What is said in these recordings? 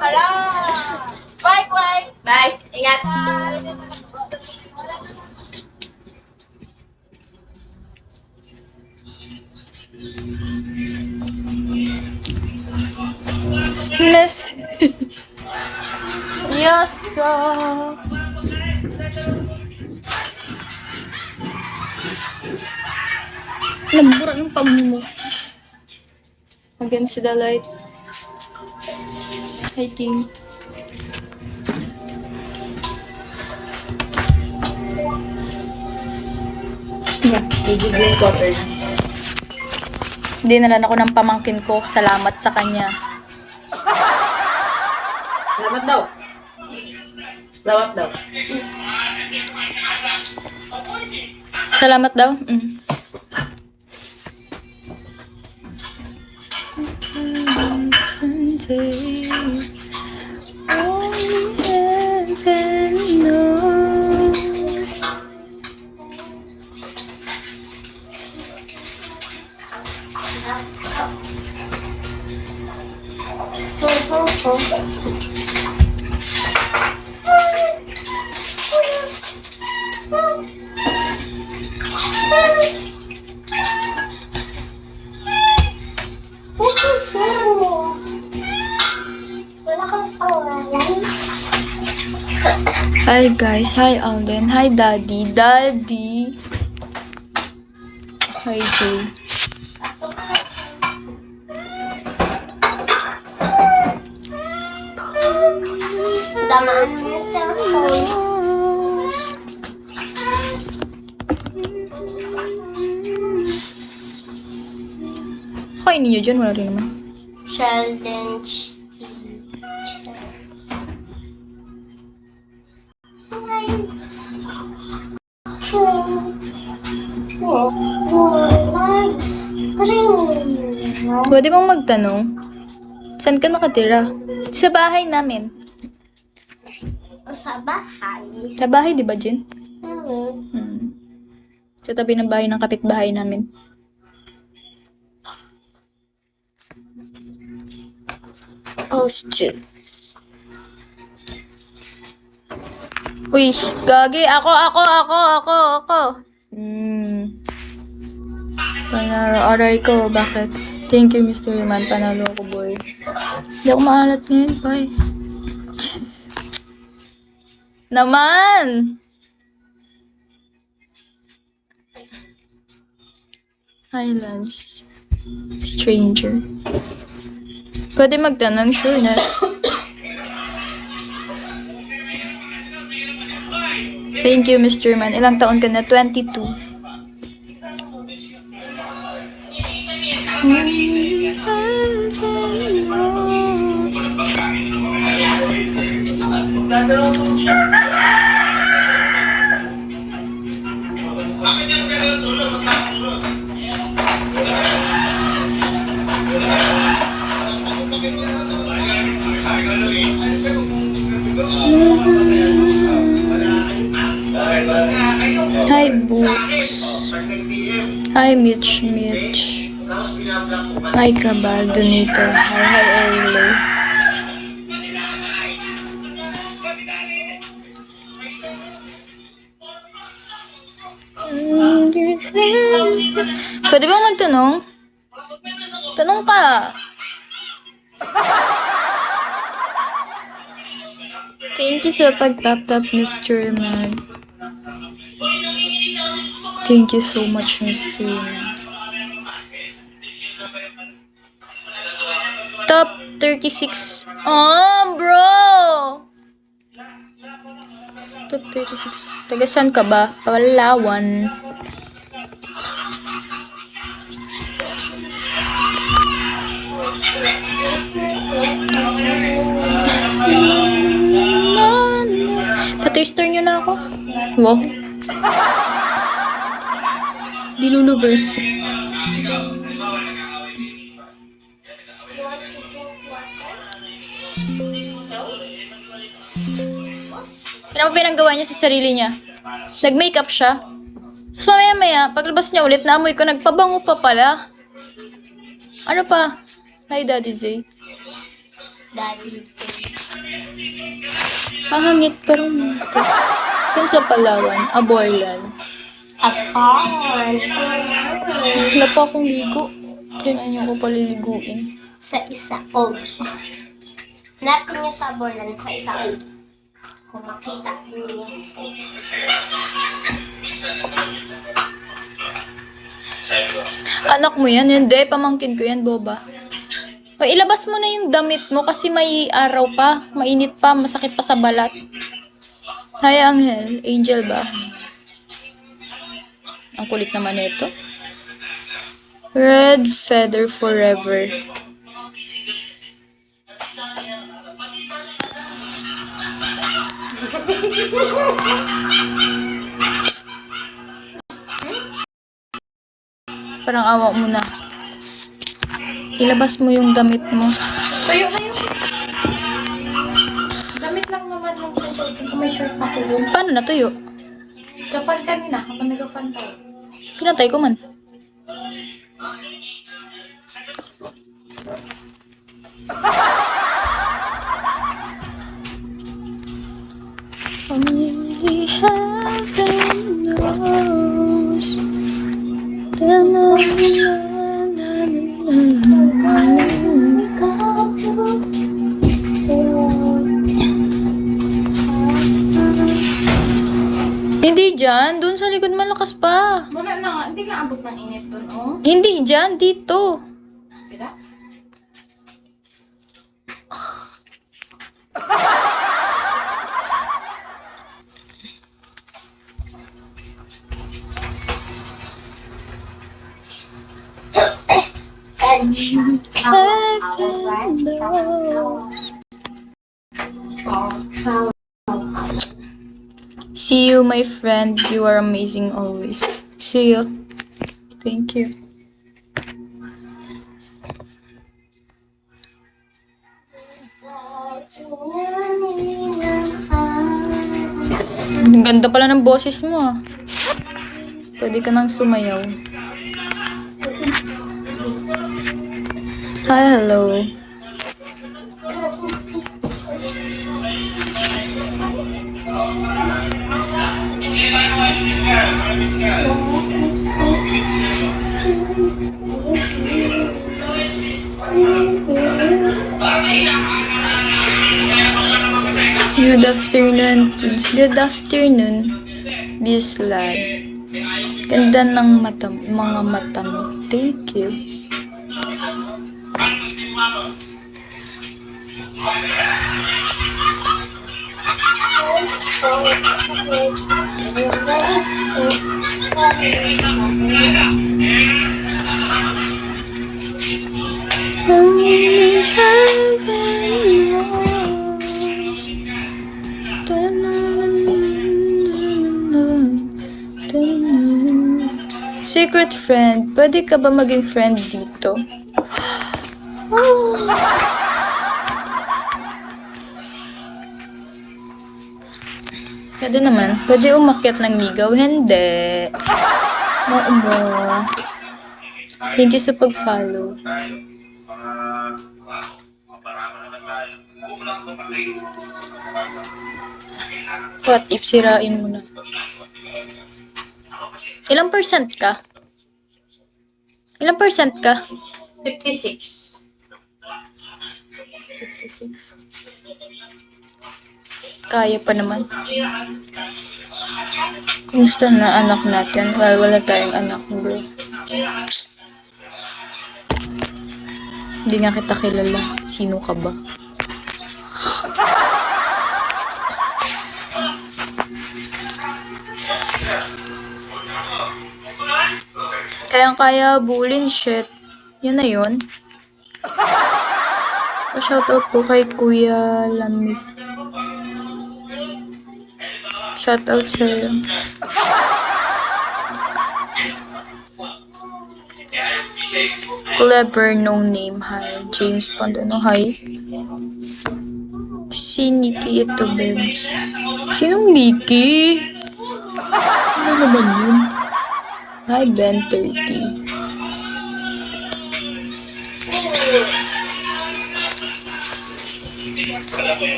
Hala! Bye, Kwek! Bye! Ingat! Miss. Yes, sir. Nabura yung pag mo. Against the light. Hi, King. Bibigyan quarter na. Dinalan ako ng pamangkin ko. Salamat sa kanya. Salamat daw. Salamat daw. Salamat daw. Hi guys, hi Alden, hi Daddy, Daddy. Hi Jay. Tamaan mo yung cellphone. Okay niyo dyan, wala rin naman. Challenge. Pwede bang magtanong? Saan ka nakatira? Sa bahay namin. Sa bahay. Sa bahay, di ba, Jen? Sa tabi ng bahay ng kapitbahay namin. Oh, shit. Uy, gagi. Ako. Panalo-oray ko. Bakit? Thank you, Mr. Man. Panalo ako, boy. Hindi ako maalat ngayon, bye. Naman! Highlands. Stranger. Pwede magtanong, sure na. Thank you, Mr. Man. Ilang taon ka na? 22. Hi, Books. Hi, Mitch. Hi, Kabal, Donito. Hi, Erle. Pwede ba magtanong? Tanong ka. Thank you sa pag-tap-tap, Mr. Man. Thank you so much, Mr. Man. Top 36. Oh, bro! Top 36. Taga saan ka ba? Palawan. Pa-taster nyo na ako. Wow. Diluluverse. Ano ba pinanggawa niya sa sarili niya? Nag-makeup siya. Tapos mamaya-maya, paglabas niya ulit, naamoy ko, nagpabango pa pala. Ano pa? Hi, Daddy Zay. Daddy said. Mahangit pero saan sa Palawan? Aborlan. Apart. Wala pa akong ligo. Kailangan ko paliliguin. Sa isa og. Hanapin niyo sa Borland sa isa og. Kung makita niyo. Anak mo yan? Hindi, pamangkin ko yan, boba. O, ilabas mo na yung damit mo kasi may araw pa, mainit pa, masakit pa sa balat. Hi, Angel. Angel ba? Ang kulit naman ito. Red feather forever. Psst. Parang awa mo na. Ilabas mo yung damit mo. Tayo na yun. Damit lang naman yung short. Kung may short na ko. Paano natuyo? Gafan kanina. Habang nagafan tayo. Pinatay ko man. Only heaven knows. Hindi dyan. Doon sa likod malakas pa. Wala na nga. Hindi nga abot ng init dun, oh. Hindi dyan. Dito. Pila? Heaven knows. See you, my friend. You are amazing always. See you. Thank you. Ang ganda pala ng boses mo ah. Pwede ka nang sumayaw. Hi, hello. Good afternoon, Prince. Good afternoon, Bislad. Ganda ng mata, mga mata mo. Thank you. Only heaven knows. Secret friend, pwede ka ba maging friend dito? Oh. Pwede naman. Pwede umakyat ng ligaw. Hindi. Mo. Thank you sa pag-follow. What if sirain mo na? Ilang percent ka? Ilang percent ka? 56. 56. Kaya pa naman. Kumusta na anak natin? Well, wala tayong anak, bro. Hindi nga kita kilala. Sino ka ba? Kayang-kaya bulin, shit. Yan na yun. Pa-shoutout po kay Kuya Lamig. Shoutout sa'yo. Clever, no name. Hi. James Pond. Ano, hi? Si Nikki ito, babes. Sinong Nikki? Ano naman yun? Hi, Ben 30.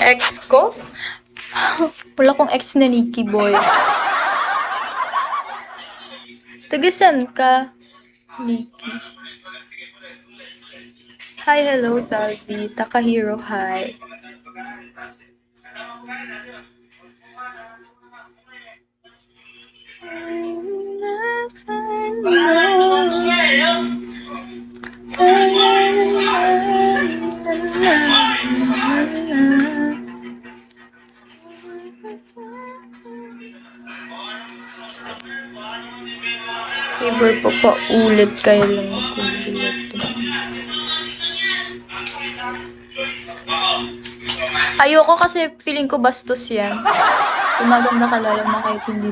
Ex ko? Wala kong ex na Nikki boy. Tagasan ka, Nikki? Hi, hello, Zalvi. Takahiro, hi. Favor po pa ulit kayo lang ako. Ayoko kasi feeling ko bastos yan. Kung maganda ka lalo na kahit hindi